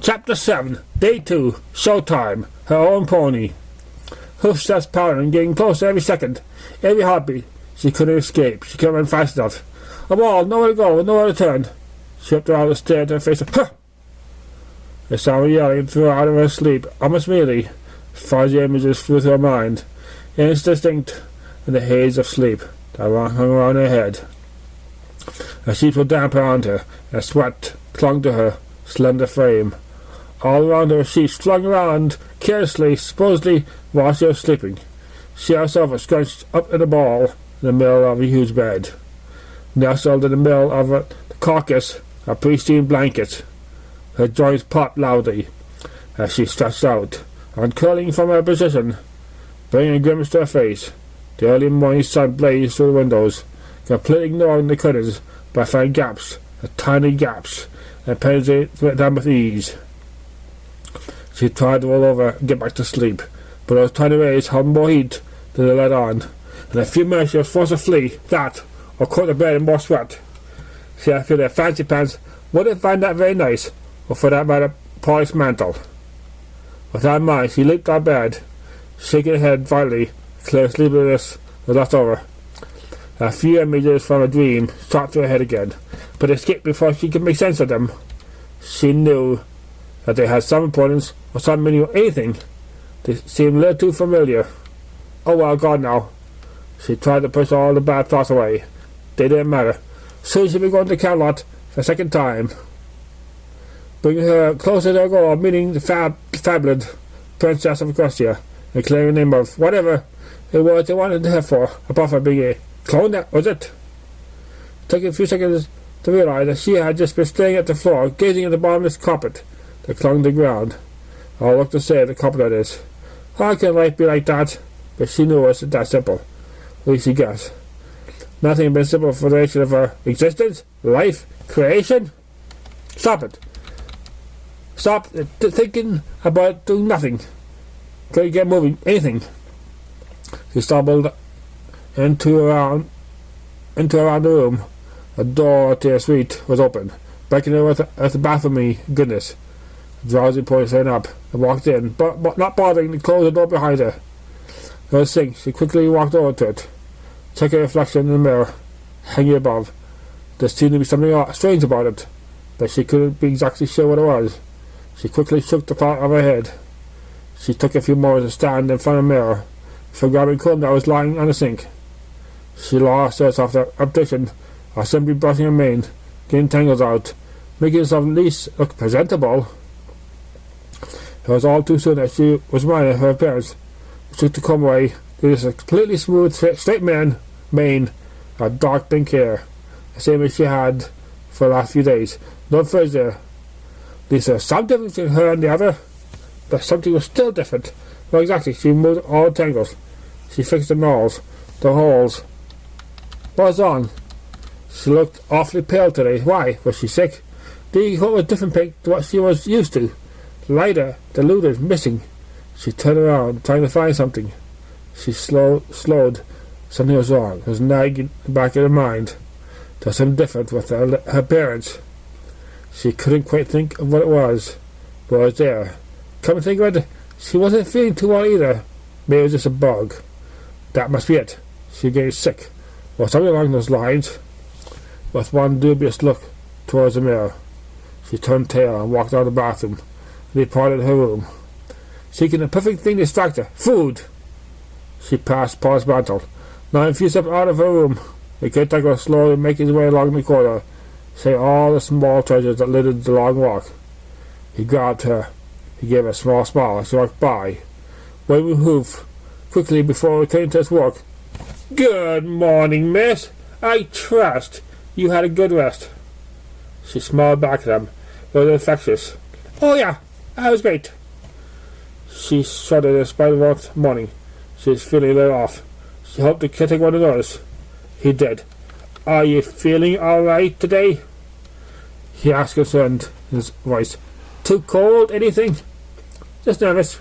Chapter 7, Day 2, Showtime, Her Own Pony. Hoofsteps pounding, getting closer every second, every heartbeat. She couldn't escape. She couldn't run fast enough. A wall, nowhere to go, nowhere to turn. She whipped around the stair to her face. Huh! The sound of yelling threw her out of her sleep, almost immediately. Fuzzy images flew through her mind, indistinct in the haze of sleep that hung around her head. Her sheets were damp around her, and sweat clung to her slender frame. All around her sheets flung around carelessly, supposedly while she was sleeping. She herself was scrunched up in a ball in the middle of a huge bed, nestled in the middle of the carcass of pristine blankets. Her joints popped loudly as she stretched out, uncurling from her position, bringing a grimace to her face. The early morning sun blazed through the windows, completely ignoring the curtains by finding gaps, tiny gaps, and penetrating them with ease. She tried to roll over and get back to sleep, but those tiny rays held more heat than they let on. In a few minutes she was forced to flee that, or caught the bed in more sweat. She had to feel their fancy pants wouldn't find that very nice, or for that matter, polished mantle. With that in mind, she leaped out of bed, shaking her head violently. Clear sleepiness was left over. A few images from a dream shot through her head again, but escaped before she could make sense of them. She knew that they had some importance or some meaning or anything. They seemed a little too familiar. Oh well, gone now. She tried to push all the bad thoughts away. They didn't matter. Soon she'd be going to Camelot for a second time, bringing her closer to her goal of meeting the fabulous Princess of Equestria and claiming the name of whatever it was they wanted her for, apart from being a clone. That was it. It took a few seconds to realize that she had just been staring at the floor, gazing at the bottomless carpet that clung to the ground. All looked to say the carpet, that is. How can life be like that? But she knew it wasn't that simple. At least she guessed. Nothing had been simple for the nature of her existence, life, creation. Stop it. Stop thinking about doing nothing. Couldn't get moving, anything. She stumbled into around the room. The door to her suite was open, beckoning her with the bathroom goodness. The drowsy pony sat up and walked in, but not bothering to close the door behind her. There was a sink. She quickly walked over to it, checked her reflection in the mirror, hanging above. There seemed to be something strange about it, but she couldn't be exactly sure what it was. She quickly shook the thought of her head. She took a few moments to stand in front of the mirror before grabbing a comb that was lying on the sink. She lost herself the repetition of simply brushing her mane, getting tangles out, making herself at least look presentable. It was all too soon that she was reminded of her appearance. She took the comb away. There was a completely smooth, straight mane of dark pink hair, the same as she had for the last few days. No frizz there. At least there was some difference between her and the other, but something was still different. Well, exactly. She removed all the tangles. She fixed the knolls, the holes. What was wrong? She looked awfully pale today. Why? Was she sick? The coat was different pink to what she was used to. Lighter, diluted, missing. She turned around, trying to find something. She slowed. Something was wrong. It was nagging the back of her mind. There was something different with her appearance. She couldn't quite think of what it was, but it was there. Come to think of it, she wasn't feeling too well either. Maybe it was just a bug. That must be it. She was getting sick, or something along those lines. With one dubious look towards the mirror, she turned tail and walked out of the bathroom and departed her room, seeking the perfect thing to distract her. Food! She passed Paul's mantle. Now a few steps out of her room, the caretaker was slowly making his way along the corridor, saying all the small treasures that littered the long walk. He grabbed her. He gave her a small smile as she walked by, waving hoof quickly before returning to his work. Good morning, miss. I trust you had a good rest. She smiled back at him. It was infectious. Oh yeah, that was great. She shuddered in spite of the morning. She was feeling a little off. She hoped the caretaker would notice. He did. Are you feeling all right today? He asked, concerned in his voice. Too cold, anything? Just nervous,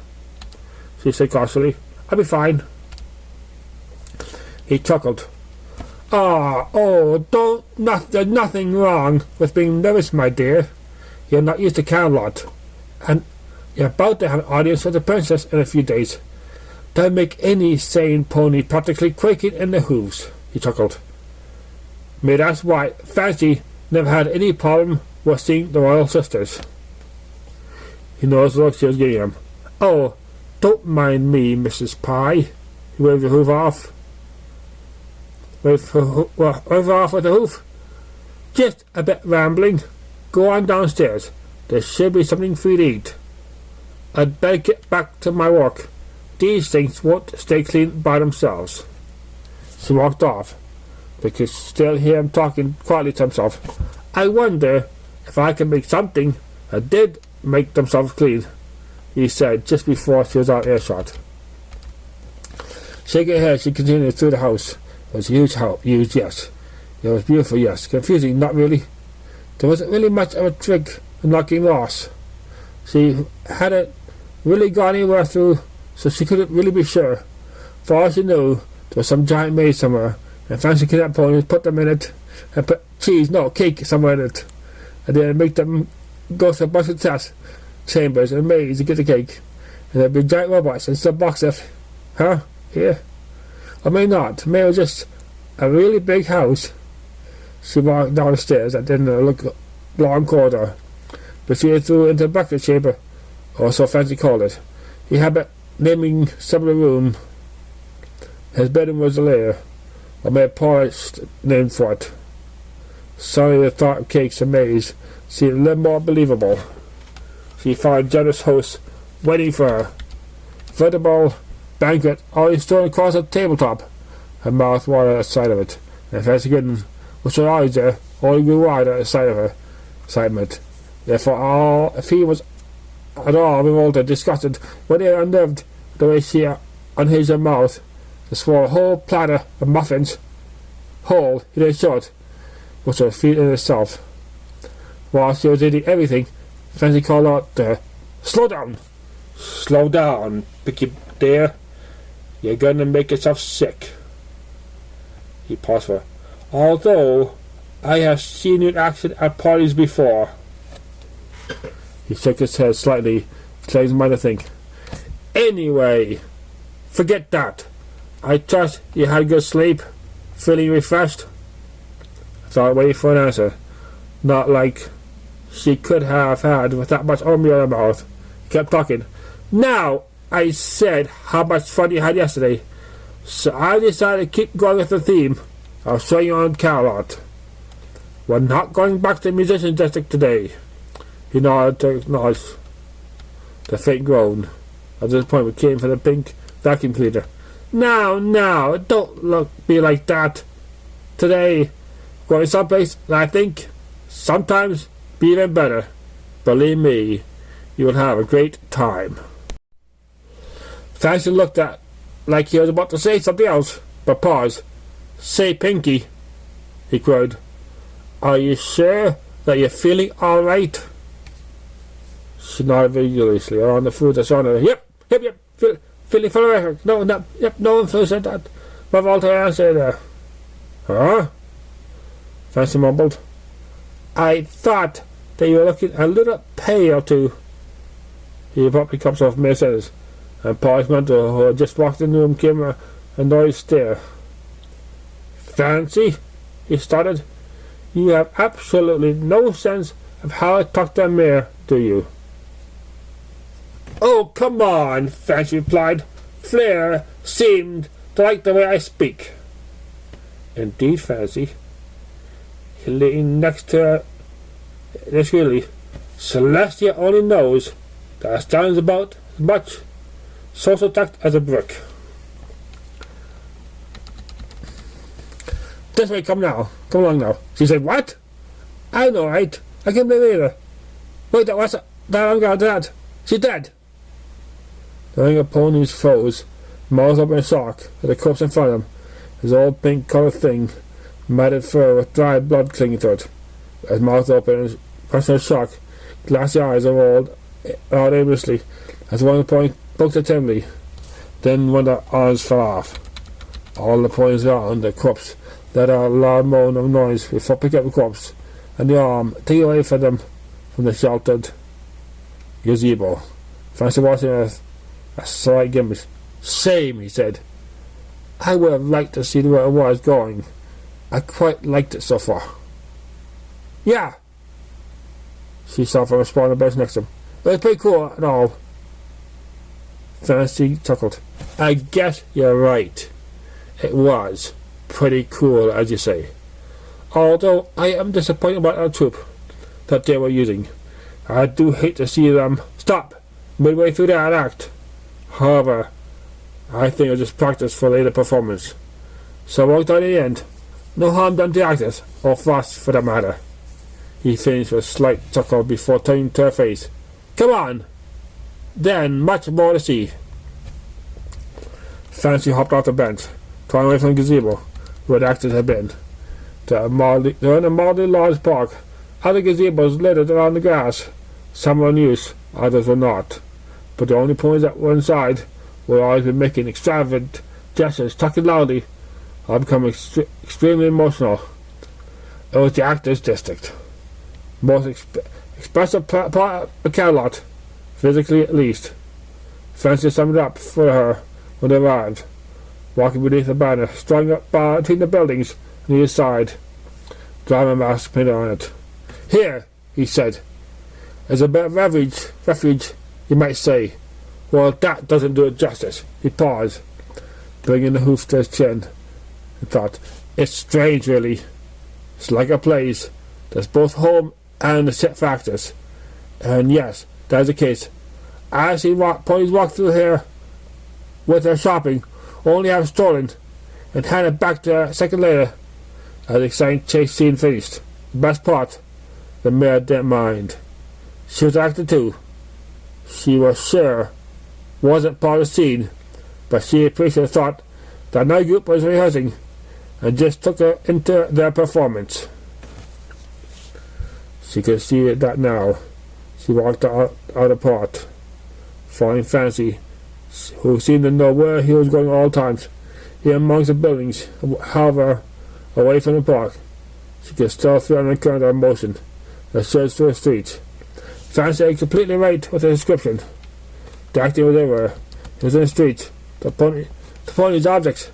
she said cautiously. I'll be fine. He chuckled. There's nothing wrong with being nervous, my dear. You're not used to Camelot. and you're about to have an audience with the princess in a few days. That'll make any sane pony practically quaking in the hooves," he chuckled. "Maybe that's why Fancy never had any problem with seeing the royal sisters." He noticed the look she was giving him. "Oh, don't mind me, Mrs. Pye." He waved the hoof off. Waved off with the hoof. "Just a bit rambling. Go on downstairs. There should be something for you to eat. I'd better get back to my work. These things won't stay clean by themselves." She walked off, but could still hear him talking quietly to himself. "I wonder if I can make something that did make themselves clean," he said just before she was out of earshot. Shaking her head, she continued through the house. It was a huge, yes. It was beautiful, yes. Confusing, not really. There wasn't really much of a trick in knocking loss. She hadn't really gone anywhere through, so she couldn't really be sure. For all she knew, there was some giant maze somewhere, and Fancy kidnapped ponies, put them in it, and put cake somewhere in it, and then make them go through a bunch of test chambers and maze to get the cake, and there'd be giant robots and some box of, here. Or may not. May it was just a really big house. She walked down the stairs and then a long corridor, but she went through into the breakfast chamber, or so Fancy called it. He had been naming some of the room. His bedroom was a lair, or made a polished name for it. Suddenly the thought of cakes and maize seemed a little more believable. She found generous hosts waiting for her. Veritable banquet always thrown across the tabletop. Her mouth watered at the sight of it, and Fancy Gooden, which was always there, only grew wider at the sight of her excitement. Therefore, if he was at all revolted, disgusted, when he unnerved the way she unhinged her mouth to swallow a whole platter of muffins, whole, he did short, which was a feat in itself. While she was eating everything, Fancy called out to her, "Slow down! Slow down, Picky dear. You're going to make yourself sick." He paused for her. "Although I have seen you in action at parties before." He shook his head slightly, trying his mind to think. "Anyway, forget that. I trust you had good sleep, feeling refreshed?" I thought, waiting for an answer, not like she could have had with that much oatmeal in her mouth. He kept talking. "Now, I said how much fun you had yesterday, so I decided to keep going with the theme. I'll show you on Carolot. We're not going back to the musician's district today." He nodded to acknowledge the faint groan of disappointment came from the pink vacuum cleaner. Now, don't be like that. Today, going someplace that I think sometimes be even better. Believe me, you will have a great time." Fancy looked at like he was about to say something else, but paused. "Say, Pinky," he cried, "are you sure that you're feeling all right?" She nodded vigorously around the food that's on her. Yep, feeling full of effort. No one feels like that. My Walter answer there. "Huh?" Fancy mumbled. "I thought that you were looking a little pale too." He abruptly cut off mid-sentence, and Paul's mentor, who had just walked in the room, gave him a annoyed stare. "Fancy," he started, "you have absolutely no sense of how I talk to a mare, do you?" "Oh, come on," Fancy replied. "Flair seemed to like the way I speak." "Indeed, Fancy." He leaned next to her discreetly. "Celestia only knows that stands about as much social tact as a brick." "This way, come along now." She said, "What?" "I know, right? I can't believe it. Wait, what's that? I'm going to that. She's dead." The ring of ponies froze, mouth open in shock, at the corpse in front of him, his old pink-coloured thing, matted fur with dried blood clinging to it. His mouth open in personal shock, glassy eyes rolled out aimlessly, as one of the ponies poked at timidly. Then when the arms fell off, all the ponies around the corpse let out a loud moan of noise before picking up the corpse, and the arm taken away from them from the sheltered gazebo. Fancy watching a slight grimace. Same, he said. I would have liked to see where it was going. I quite liked it so far. Yeah, she saw from a spawner bench next to him. It was pretty cool and all. Fancy chuckled. I guess you're right. It was pretty cool, as you say. Although I am disappointed about our troop that they were using. I do hate to see them stop midway through that act. However, I think it was just practice for later performance. So I worked out in the end. No harm done to the actors, or Frost for that matter. He finished with a slight chuckle before turning to her face. Come on! Then, much more to see. Fancy hopped off the bench, trying away from the gazebo, where the actors had been. They were in a mildly large park. Other gazebos littered around the grass. Some were in use, others were not. But the only ponies that were inside were always been making extravagant gestures, talking loudly, or becoming extremely emotional. It was the actors' district. Most expressive part of the catalog, physically at least. Fancy summed it up for her when they arrived, walking beneath a banner strung up between the buildings on either side, driving mask painted on it. Here, he said, is a bit of refuge, you might say. Well, that doesn't do it justice. He paused, bringing the hoof to his chin, and thought, it's strange, really. It's like a place. There's both home and a set for actors. And yes, that is the case. I've seen ponies walk through here with their shopping, only have stolen, and hand it back to her a second later, as the exciting chase scene finished. The best part, the mare didn't mind. She was actor too. She was sure wasn't part of the scene, but she appreciated the thought that another group was rehearsing and just took her into their performance. She could see that now. She walked out of the part, following Fancy, who seemed to know where he was going at all times, even amongst the buildings. However, away from the park, she could still feel an current of emotion that surged through the streets. Fancy was completely right with the description. The acting was everywhere. It was in the streets. The pony's objects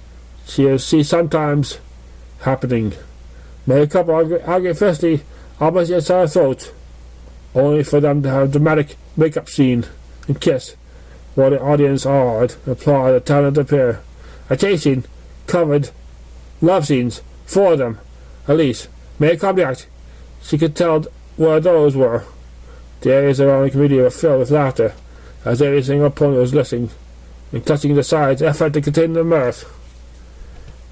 she sees sometimes happening. Made a couple argue fiercely almost inside her throat, only for them to have a dramatic make-up scene and kiss, while the audience awed and applauded the talented pair. A chase scene covered love scenes, 4 of them, at least. Made a comedy act. She could tell where those were. The areas around the comedian were filled with laughter, as every single pony was listening and clutching the sides, effort to contain the mirth.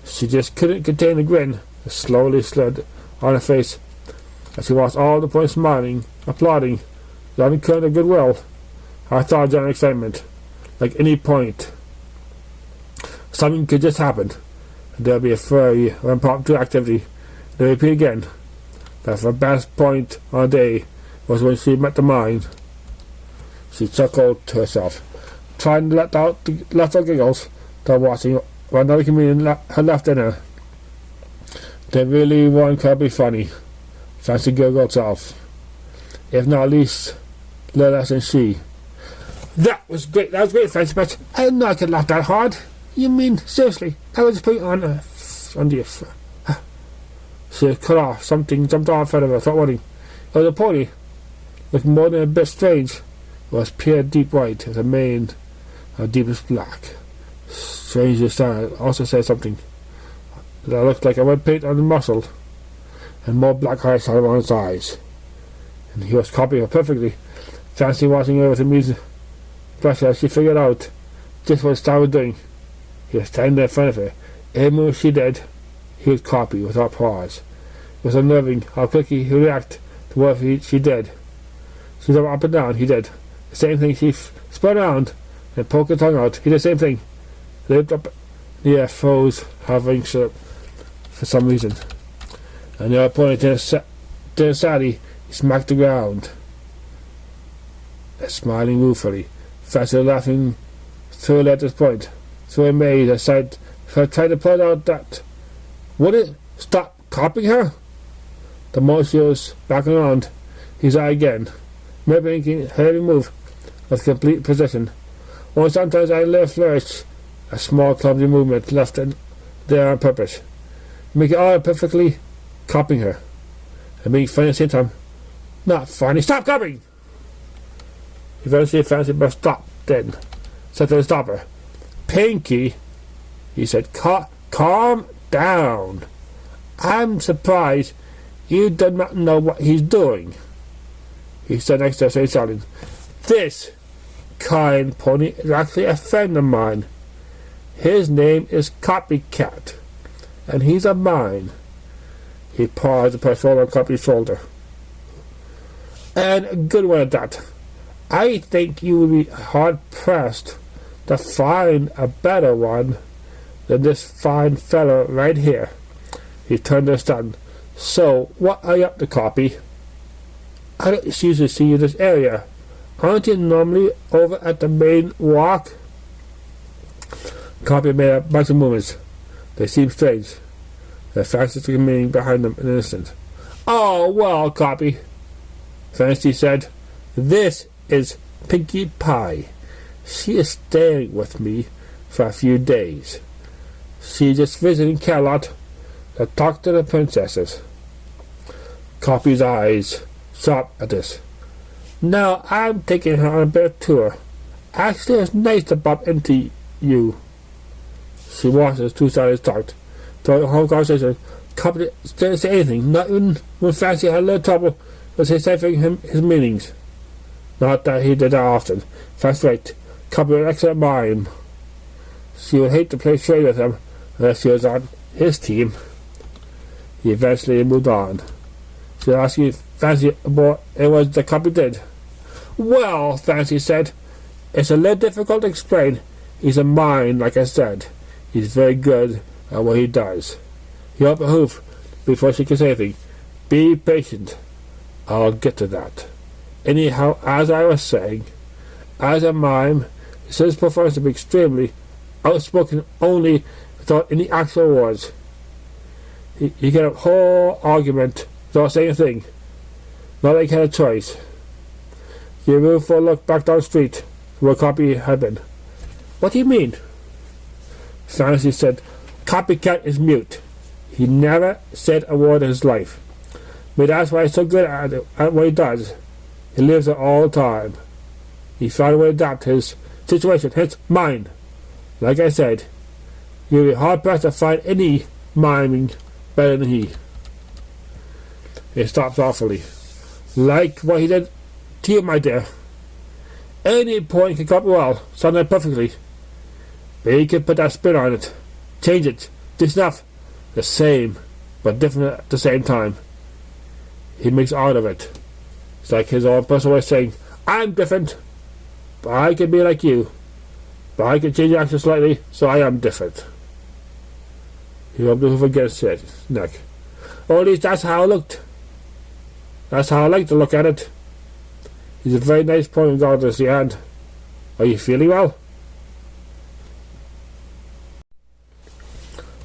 She just couldn't contain the grin that slowly slid on her face as she watched all the ponies smiling, applauding, the undercurrent of goodwill. Her thoughts and excitement, like any point. Something could just happen, and there'll be a flurry of impromptu activity. They repeat again that the best point on the day was when she met the mine. She chuckled to herself, trying to let out the little giggles that watching what another comedian had left in her. They really weren't going to be funny. Fancy giggled herself, if not at least little less than she. That was great, Fancy, but I didn't know I could laugh that hard. You mean, seriously, I was just putting on the She was cut off. Something jumped off out of her, thought running. It was a pony, looking more than a bit strange. It was pure deep white, with a mane of deepest black. Strangely silent, also said something that looked like a red paint on the muscle, and more black eyes around his eyes. And he was copying her perfectly. Fancy watching her with amused pleasure as she figured out just what Star was doing. He was standing there in front of her. Every move she did, he would copy without pause. It was unnerving how quickly he reacted to what she did. She jumped up and down, he did. The same thing, she spun around and poked her tongue out. He did the same thing. They looked up the air, froze, hovering for some reason. And the other pony turned sadly, he smacked the ground. Smiling ruefully. Fancy laughing through at this point. So amazed, I said, if I tried to point out that would it stop copying her? The motion was back around his eye again, mimicking her every move, with complete precision. Only sometimes I let flourish a small clumsy movement left in there on purpose. Make it all perfectly copying her. And being funny at the same time. Not funny. Stop copying! Eventually Fancy must stop then. Something to stop her. Pinky, he said, calm down. I'm surprised you do not know what he's doing. He stood next to her, saying something. This kind pony is actually a friend of mine. His name is Copycat, and he's of mine. He paused and put his shoulder on Copy's shoulder. And a good one at that. I think you would be hard-pressed to find a better one than this fine fellow right here. He turned to his son. So, what are you up to, Copy? I don't usually see you in this area. Aren't you normally over at the main walk? Copy made a bunch of movements. They seemed strange. The fastest remaining behind them in an instant. Oh, well, Copy, Fancy said. This is Pinkie Pie. She is staying with me for a few days. She's just visiting Camelot to talk to the princesses. Copy's eyes shot at this. Now I'm taking her on a bit of tour. Actually, it's nice to bump into you. She watched as two sides talked. Throughout the whole conversation, Copy didn't say anything, not even when Fancy had a little trouble with deciphering his meanings. Not that he did that often. That's right. Copy was an excellent mime. She would hate to play trade with him unless he was on his team. He eventually moved on. She asked you Fancy what it was that Copy did. Well, Fancy said, it's a little difficult to explain. He's a mime, like I said. He's very good at what he does. He opened a hoof before she could say anything. Be patient. I'll get to that. Anyhow, as I was saying, as a mime, his performance to be extremely outspoken only without any actual words. He got a whole argument without saying a thing. Not like he had a choice. He moved for a look back down the street where Copy had been. What do you mean? Fancy said, Copycat is mute. He never said a word in his life. But that's why he's so good at what he does. He lives it all the time. He found a way to adapt his situation, hence mine. Like I said, you'll be hard-pressed to find any miming better than he. He stopped thoughtfully. Like what he did to you, my dear. Any point can copy well, sounded perfectly. But he can put that spin on it, change it, just enough. The same, but different at the same time. He makes art of it. It's like his own personal way of saying, I'm different, but I can be like you. But I can change the action slightly, so I am different. He rubbed the hoof against his neck. Or at least that's how it looked. That's how I like to look at it. He's a very nice point regardless the end. Are you feeling well?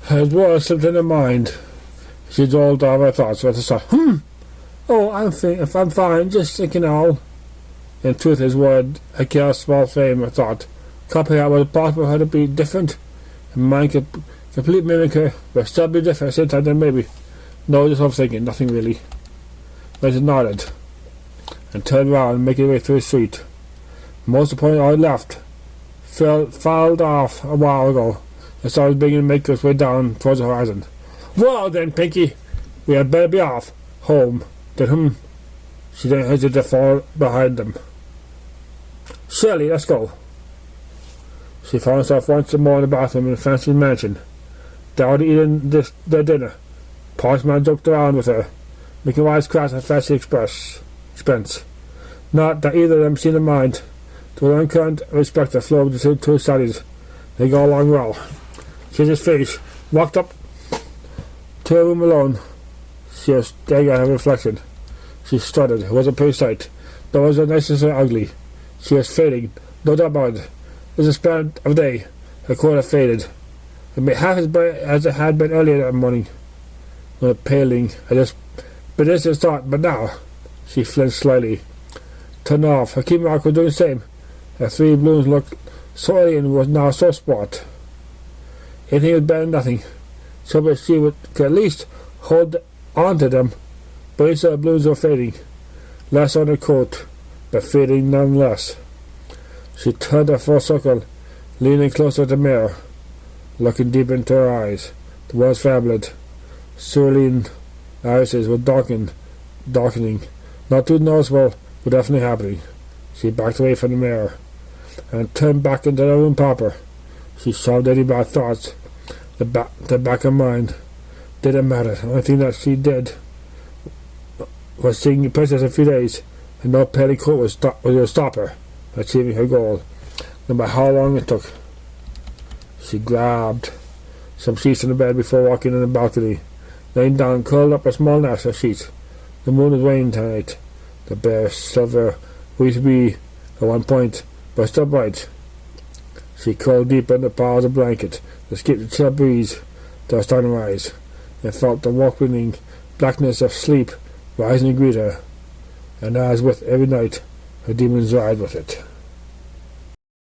His words slipped in her mind. She rolled down her thoughts with a sigh. Oh, I'm fine, just thinking all. In truth, his word had killed a small flame of thought. Copycat was it possible for her to be different? And mine could complete mimic her, but still be different at the same time, then maybe. No, just what I'm thinking, nothing really. Liza nodded and turned round, making her way through the street. Most of the point I left filed off a while ago, and started beginning to make its way down towards the horizon. Well then, Pinky, we had better be off. Home. Then, She didn't hesitate to fall behind them. Shirley, let's go. She found herself once more in the bathroom in Fancy's mansion. They already eaten their dinner. Postman joked around with her, making wise cracks at Fancy's expense. Not that either of them seemed to mind. To an uncurrent respect that flowed between two studies. They go along well. She just finished, walked up to her room alone. She was staring at her reflection. She stuttered. It was a pretty sight. Though it wasn't necessarily ugly. She was fading, no doubt about it. It was a span of day. Her colour faded. It made half as bright as it had been earlier that morning. When the paling had just been instant thought, but now she flinched slightly. Turned off. Her key mark was doing the same. The 3 balloons looked so alien was now so spot. Anything was better than nothing. So that she could at least hold on to them, but instead the balloons were fading. Less on her coat, but fading nonetheless. She turned a full circle, leaning closer to the mirror, looking deep into her eyes. The words fabuled. Cerulean irises were darkening, not too noticeable, but definitely happening. She backed away from the mirror, and turned back into the room proper. She shoved any bad thoughts. The back of her mind didn't matter. The only thing that she did was seeing the princess in a few days, and no petticoat was to stop her achieving her goal, no matter how long it took. She grabbed some sheets in the bed before walking in the balcony, laying down, curled up a small nest of sheets. The moon was waning tonight. The bare silver used to be at one point, but still bright. She curled deep in the piles of blanket, escaped the chill breeze that was starting to rise, and felt the welcoming blackness of sleep rising to greet her, and as with every night, her demons died with it.